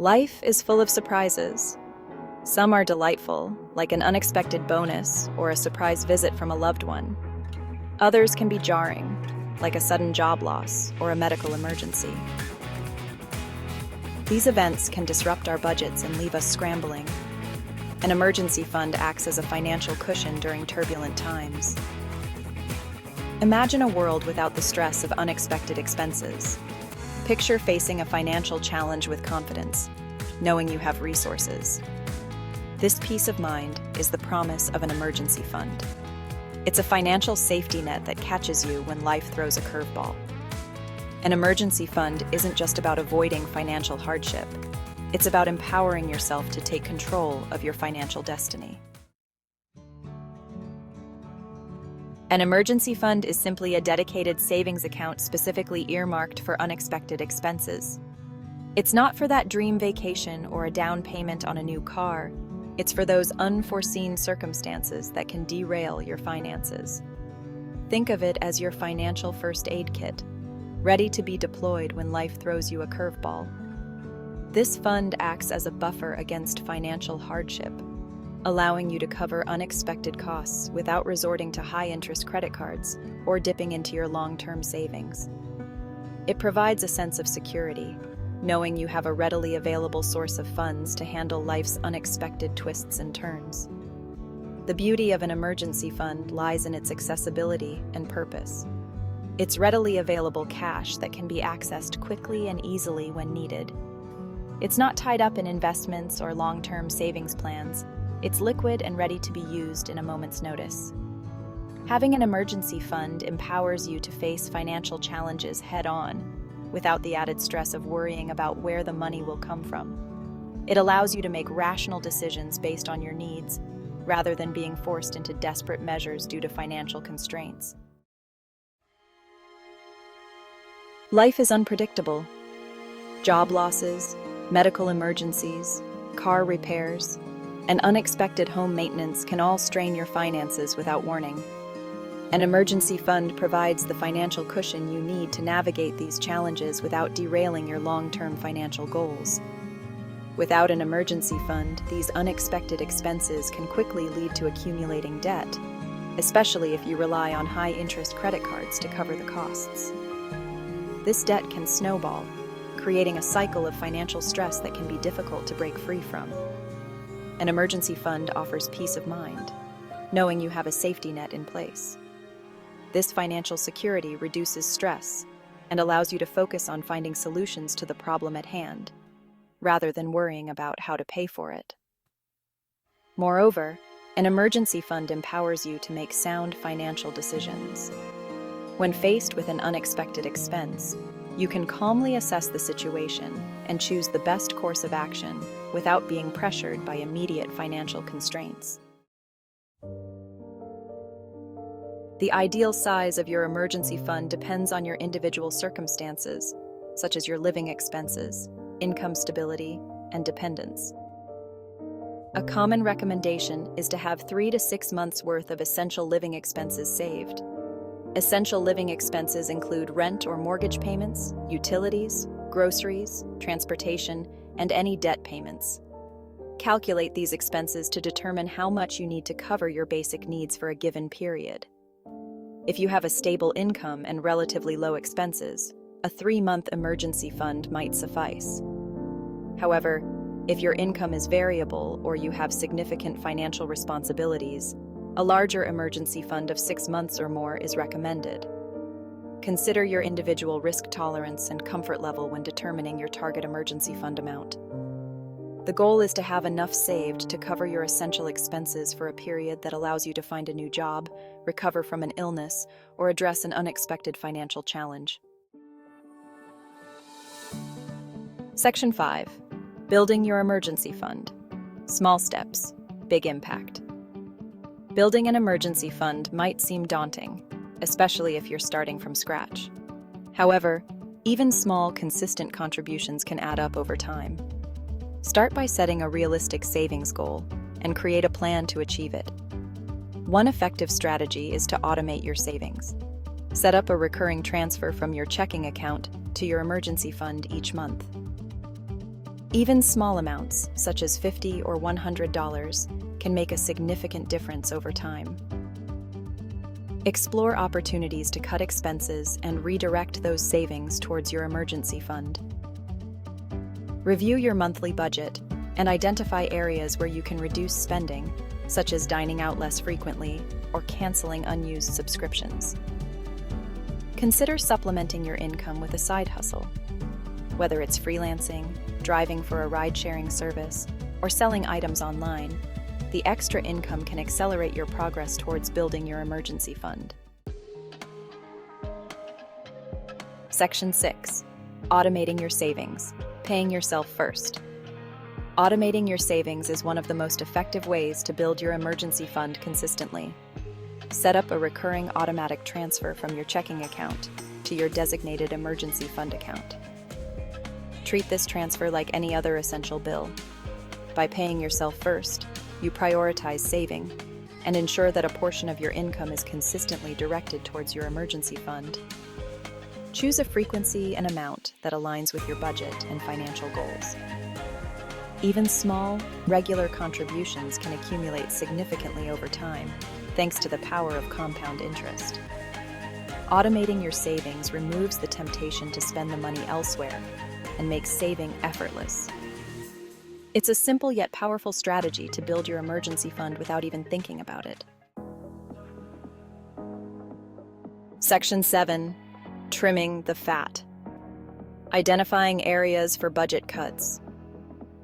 Life is full of surprises. Some are delightful, like an unexpected bonus or a surprise visit from a loved one. Others can be jarring, like a sudden job loss or a medical emergency. These events can disrupt our budgets and leave us scrambling. An emergency fund acts as a financial cushion during turbulent times. Imagine a world without the stress of unexpected expenses. Picture facing a financial challenge with confidence, knowing you have resources. This peace of mind is the promise of an emergency fund. It's a financial safety net that catches you when life throws a curveball. An emergency fund isn't just about avoiding financial hardship. It's about empowering yourself to take control of your financial destiny. An emergency fund is simply a dedicated savings account specifically earmarked for unexpected expenses. It's not for that dream vacation or a down payment on a new car. It's for those unforeseen circumstances that can derail your finances. Think of it as your financial first aid kit, ready to be deployed when life throws you a curveball. This fund acts as a buffer against financial hardship, allowing you to cover unexpected costs without resorting to high-interest credit cards or dipping into your long-term savings. It provides a sense of security, knowing you have a readily available source of funds to handle life's unexpected twists and turns. The beauty of an emergency fund lies in its accessibility and purpose. It's readily available cash that can be accessed quickly and easily when needed. It's not tied up in investments or long-term savings plans. It's liquid and ready to be used in a moment's notice. Having an emergency fund empowers you to face financial challenges head-on, without the added stress of worrying about where the money will come from. It allows you to make rational decisions based on your needs, rather than being forced into desperate measures due to financial constraints. Life is unpredictable. Job losses, medical emergencies, car repairs, and unexpected home maintenance can all strain your finances without warning. An emergency fund provides the financial cushion you need to navigate these challenges without derailing your long-term financial goals. Without an emergency fund, these unexpected expenses can quickly lead to accumulating debt, especially if you rely on high-interest credit cards to cover the costs. This debt can snowball, creating a cycle of financial stress that can be difficult to break free from. An emergency fund offers peace of mind, knowing you have a safety net in place. This financial security reduces stress and allows you to focus on finding solutions to the problem at hand, rather than worrying about how to pay for it. Moreover, an emergency fund empowers you to make sound financial decisions. When faced with an unexpected expense, you can calmly assess the situation and choose the best course of action without being pressured by immediate financial constraints. The ideal size of your emergency fund depends on your individual circumstances, such as your living expenses, income stability, and dependence. A common recommendation is to have 3 to 6 months' worth of essential living expenses saved. Essential living expenses include rent or mortgage payments, utilities, groceries, transportation, and any debt payments. Calculate these expenses to determine how much you need to cover your basic needs for a given period. If you have a stable income and relatively low expenses, a 3-month emergency fund might suffice. However, if your income is variable or you have significant financial responsibilities, a larger emergency fund of 6 months or more is recommended. Consider your individual risk tolerance and comfort level when determining your target emergency fund amount. The goal is to have enough saved to cover your essential expenses for a period that allows you to find a new job, recover from an illness, or address an unexpected financial challenge. Section 5. Building your emergency fund. Small steps, big impact. Building an emergency fund might seem daunting, especially if you're starting from scratch. However, even small, consistent contributions can add up over time. Start by setting a realistic savings goal and create a plan to achieve it. One effective strategy is to automate your savings. Set up a recurring transfer from your checking account to your emergency fund each month. Even small amounts, such as $50 or $100, can make a significant difference over time. Explore opportunities to cut expenses and redirect those savings towards your emergency fund. Review your monthly budget and identify areas where you can reduce spending, such as dining out less frequently or canceling unused subscriptions. Consider supplementing your income with a side hustle. Whether it's freelancing, driving for a ride-sharing service, or selling items online, the extra income can accelerate your progress towards building your emergency fund. Section 6. Automating your savings. Paying yourself first. Automating your savings is one of the most effective ways to build your emergency fund consistently. Set up a recurring automatic transfer from your checking account to your designated emergency fund account. Treat this transfer like any other essential bill. By paying yourself first, you prioritize saving and ensure that a portion of your income is consistently directed towards your emergency fund. Choose a frequency and amount that aligns with your budget and financial goals. Even small, regular contributions can accumulate significantly over time, thanks to the power of compound interest. Automating your savings removes the temptation to spend the money elsewhere and makes saving effortless. It's a simple yet powerful strategy to build your emergency fund without even thinking about it. Section 7. Trimming the fat. Identifying areas for budget cuts.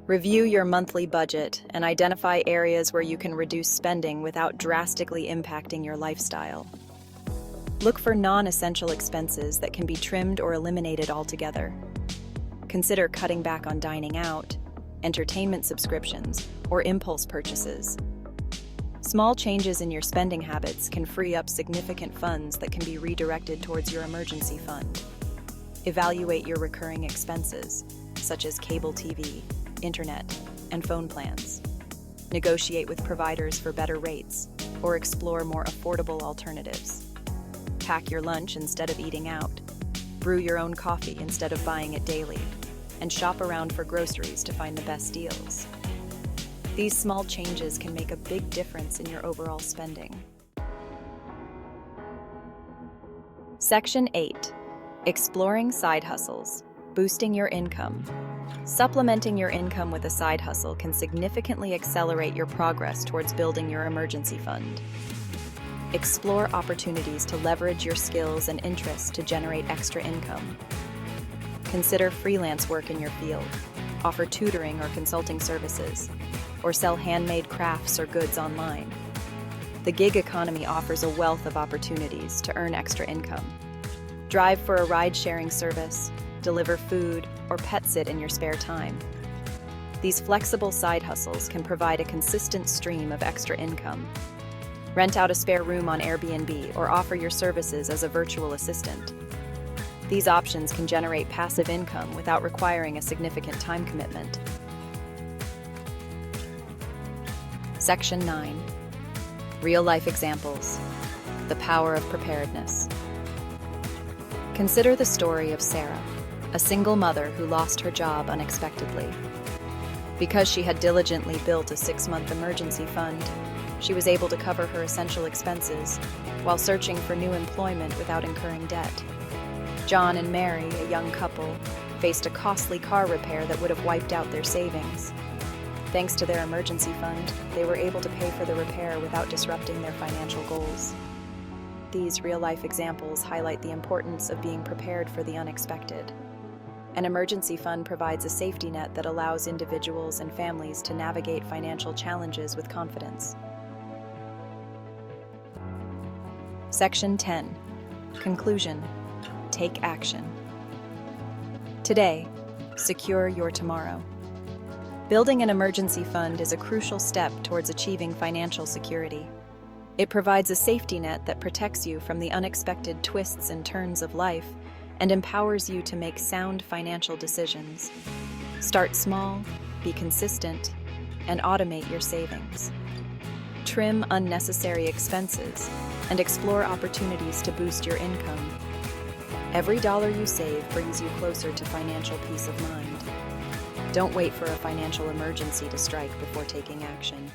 Review your monthly budget and identify areas where you can reduce spending without drastically impacting your lifestyle. Look for non-essential expenses that can be trimmed or eliminated altogether. Consider cutting back on dining out, entertainment subscriptions, or impulse purchases. Small changes in your spending habits can free up significant funds that can be redirected towards your emergency fund. Evaluate your recurring expenses, such as cable TV, internet, and phone plans. Negotiate with providers for better rates, or explore more affordable alternatives. Pack your lunch instead of eating out. Brew your own coffee instead of buying it daily, and shop around for groceries to find the best deals. These small changes can make a big difference in your overall spending. Section 8. Exploring side hustles. Boosting your income. Supplementing your income with a side hustle can significantly accelerate your progress towards building your emergency fund. Explore opportunities to leverage your skills and interests to generate extra income. Consider freelance work in your field, offer tutoring or consulting services, or sell handmade crafts or goods online. The gig economy offers a wealth of opportunities to earn extra income. Drive for a ride-sharing service, deliver food, or pet sit in your spare time. These flexible side hustles can provide a consistent stream of extra income. Rent out a spare room on Airbnb or offer your services as a virtual assistant. These options can generate passive income without requiring a significant time commitment. Section 9. Real-life examples. The Power of Preparedness. Consider the story of Sarah, a single mother who lost her job unexpectedly. Because she had diligently built a 6-month emergency fund, she was able to cover her essential expenses while searching for new employment without incurring debt. John and Mary, a young couple, faced a costly car repair that would have wiped out their savings. Thanks to their emergency fund, they were able to pay for the repair without disrupting their financial goals. These real-life examples highlight the importance of being prepared for the unexpected. An emergency fund provides a safety net that allows individuals and families to navigate financial challenges with confidence. Section 10. Conclusion. Take action. Today, secure your tomorrow. Building an emergency fund is a crucial step towards achieving financial security. It provides a safety net that protects you from the unexpected twists and turns of life and empowers you to make sound financial decisions. Start small, be consistent, and automate your savings. Trim unnecessary expenses and explore opportunities to boost your income. Every dollar you save brings you closer to financial peace of mind. Don't wait for a financial emergency to strike before taking action.